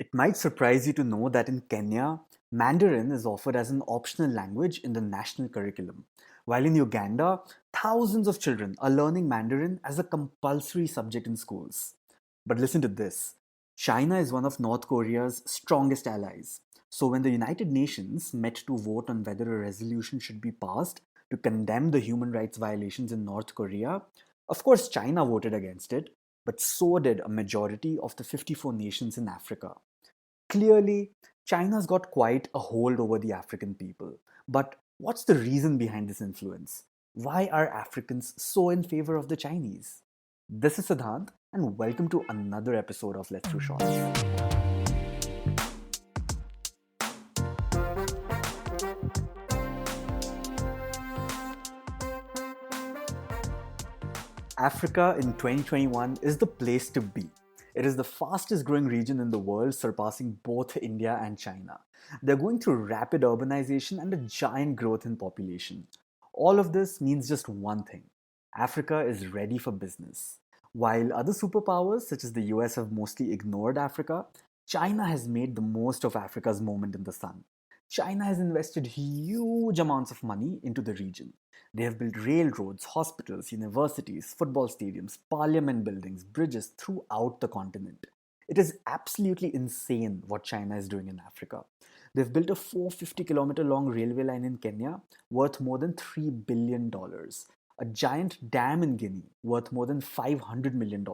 It might surprise you to know that in Kenya, Mandarin is offered as an optional language in the national curriculum, while in Uganda, thousands of children are learning Mandarin as a compulsory subject in schools. But listen to this. China is one of North Korea's strongest allies. So when the United Nations met to vote on whether a resolution should be passed to condemn the human rights violations in North Korea, of course China voted against it, but so did a majority of the 54 nations in Africa. Clearly, China's got quite a hold over the African people. But what's the reason behind this influence? Why are Africans so in favor of the Chinese? This is Siddhant, and welcome to another episode of Let's Do Shorts. Africa in 2021 is the place to be. It is the fastest growing region in the world, surpassing both India and China. They're going through rapid urbanization and a giant growth in population. All of this means just one thing: Africa is ready for business. While other superpowers such as the US have mostly ignored Africa, China has made the most of Africa's moment in the sun. China has invested huge amounts of money into the region. They have built railroads, hospitals, universities, football stadiums, parliament buildings, bridges throughout the continent. It is absolutely insane what China is doing in Africa. They've built a 450-kilometer long railway line in Kenya worth more than $3 billion. A giant dam in Guinea worth more than $500 million.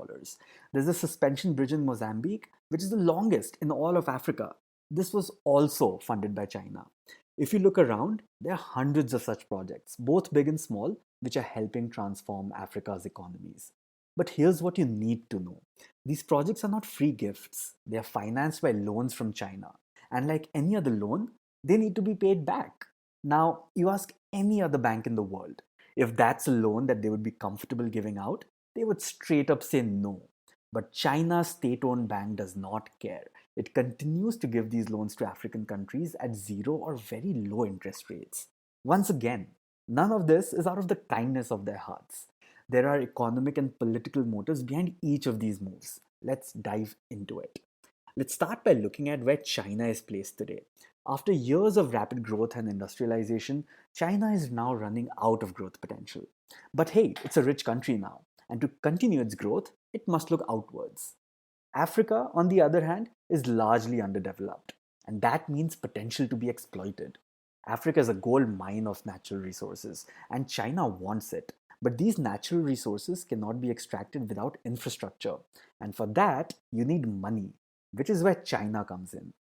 There's a suspension bridge in Mozambique, which is the longest in all of Africa. This was also funded by China. If you look around, there are hundreds of such projects, both big and small, which are helping transform Africa's economies. But here's what you need to know: these projects are not free gifts, they are financed by loans from China. And like any other loan, they need to be paid back. Now, you ask any other bank in the world if that's a loan that they would be comfortable giving out, they would straight up say no. But China's state owned bank does not care. It continues to give these loans to African countries at zero or very low interest rates. Once again, none of this is out of the kindness of their hearts. There are economic and political motives behind each of these moves. Let's dive into it. Let's start by looking at where China is placed today. After years of rapid growth and industrialization, China is now running out of growth potential. But hey, it's a rich country now, and to continue its growth, it must look outwards. Africa, on the other hand, is largely underdeveloped, and that means potential to be exploited. Africa is a gold mine of natural resources, and China wants it. But these natural resources cannot be extracted without infrastructure, and for that, you need money, which is where China comes in.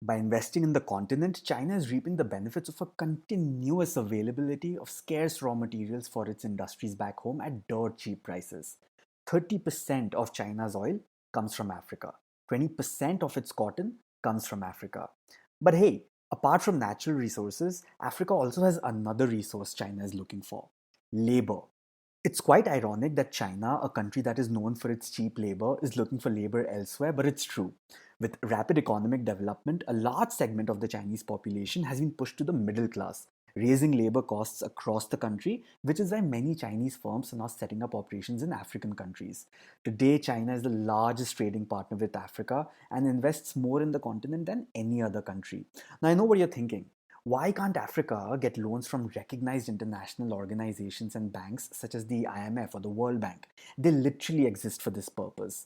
By investing in the continent, China is reaping the benefits of a continuous availability of scarce raw materials for its industries back home at dirt cheap prices. 30% of China's oil comes from Africa. 20% of its cotton comes from Africa. But hey, apart from natural resources, Africa also has another resource China is looking for: labor. It's quite ironic that China, a country that is known for its cheap labor, is looking for labor elsewhere, but it's true. With rapid economic development, a large segment of the Chinese population has been pushed to the middle class, raising labor costs across the country, which is why many Chinese firms are now setting up operations in African countries. Today, China is the largest trading partner with Africa and invests more in the continent than any other country. Now, I know what you're thinking. Why can't Africa get loans from recognized international organizations and banks such as the IMF or the World Bank? They literally exist for this purpose.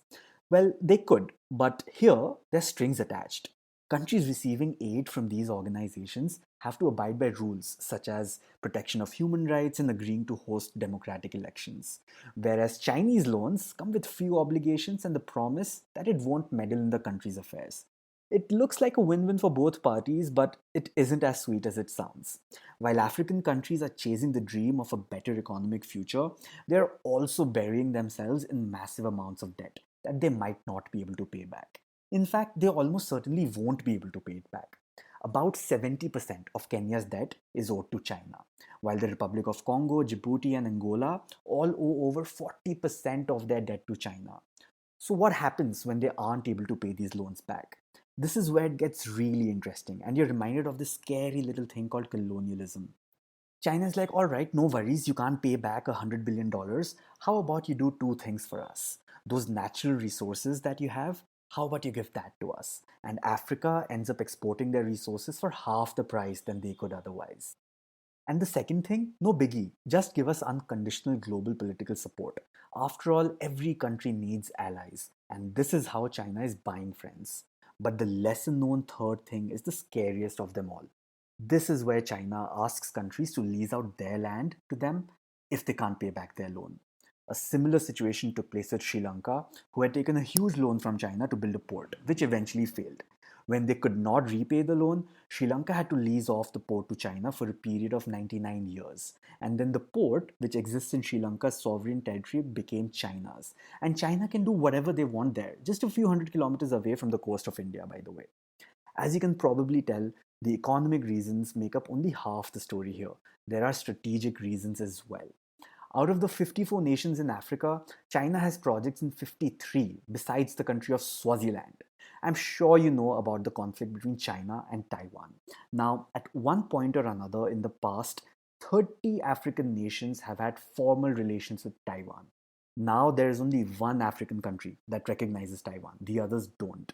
Well, they could, but here there's strings attached. Countries receiving aid from these organizations have to abide by rules such as protection of human rights and agreeing to host democratic elections. Whereas Chinese loans come with few obligations and the promise that it won't meddle in the country's affairs. It looks like a win win for both parties, but it isn't as sweet as it sounds. While African countries are chasing the dream of a better economic future, they're also burying themselves in massive amounts of debt that they might not be able to pay back. In fact, they almost certainly won't be able to pay it back. About 70% of Kenya's debt is owed to China, while the Republic of Congo, Djibouti, and Angola all owe over 40% of their debt to China. So, what happens when they aren't able to pay these loans back? This is where it gets really interesting, and you're reminded of this scary little thing called colonialism. China's like, all right, no worries, you can't pay back $100 billion. How about you do two things for us? Those natural resources that you have, How about you give that to us? And Africa ends up exporting their resources for half the price than they could otherwise. And the second thing, no biggie, just give us unconditional global political support. After all, every country needs allies, and this is how China is buying friends. But the lesser known third thing is the scariest of them all. This is where China asks countries to lease out their land to them if they can't pay back their loan. A similar situation took place with Sri Lanka, who had taken a huge loan from China to build a port, which eventually failed. When they could not repay the loan, Sri Lanka had to lease off the port to China for a period of 99 years. And then the port, which exists in Sri Lanka's sovereign territory, became China's. And China can do whatever they want there, just a few hundred kilometers away from the coast of India, by the way. As you can probably tell, the economic reasons make up only half the story here. There are strategic reasons as well. Out of the 54 nations in Africa, China has projects in 53 besides the country of Swaziland. I'm sure you know about the conflict between China and Taiwan. Now, at one point or another in the past, 30 African nations have had formal relations with Taiwan. Now there is only one African country that recognizes Taiwan, the others don't.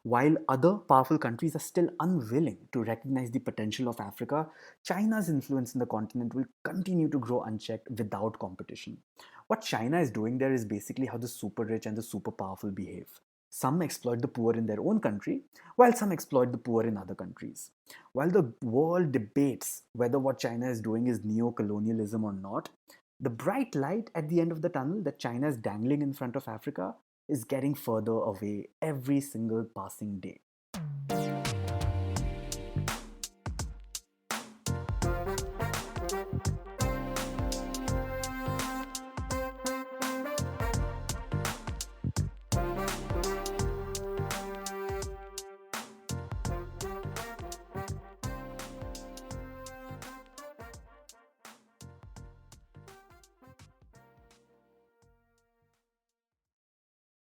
While other powerful countries are still unwilling to recognize the potential of Africa, China's influence in the continent will continue to grow unchecked without competition. What China is doing there is basically how the super rich and the super powerful behave. Some exploit the poor in their own country, while some exploit the poor in other countries. While the world debates whether what China is doing is neo colonialism or not, the bright light at the end of the tunnel that China is dangling in front of Africa is getting further away every single passing day.